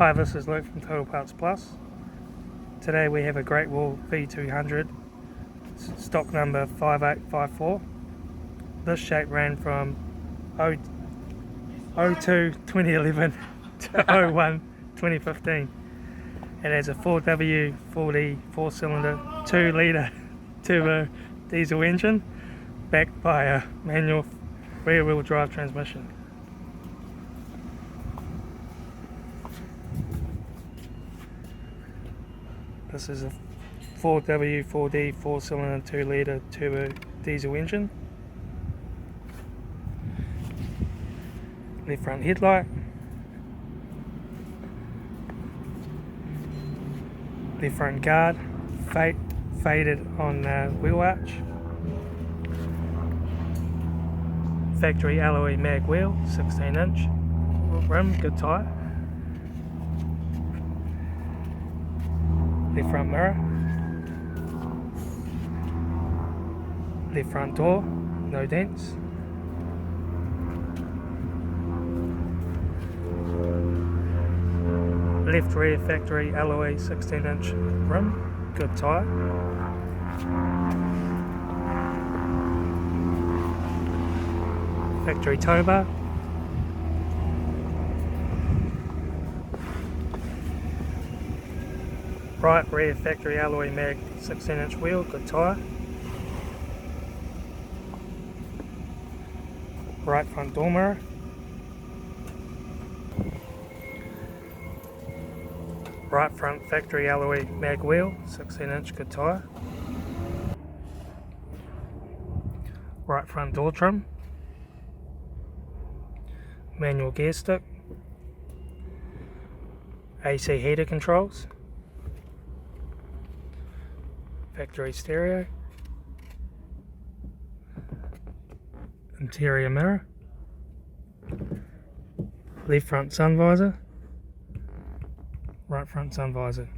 Hi, this is Luke from Total Parts Plus. Today we have a Great Wall V200, stock number 5854. This shape ran from 02-2011 to 01-2015. It has a 4W 4D 4-cylinder 2-litre turbo diesel engine backed by a manual rear-wheel drive transmission. This is a 4W 4D 4-cylinder 2-litre turbo diesel engine. Left front headlight. Left front guard, faded on wheel arch. Factory alloy mag wheel, 16-inch rim, good tyre. Left front mirror. Left front door, no dents. Left rear factory alloy 16-inch rim, good tyre. Factory towbar. Right rear factory alloy mag 16-inch wheel, good tyre. Right front door mirror. Right front factory alloy mag wheel, 16-inch, good tyre. Right front door trim. Manual gear stick. AC heater controls. Factory stereo. Interior mirror. Left front sun visor. Right front sun visor.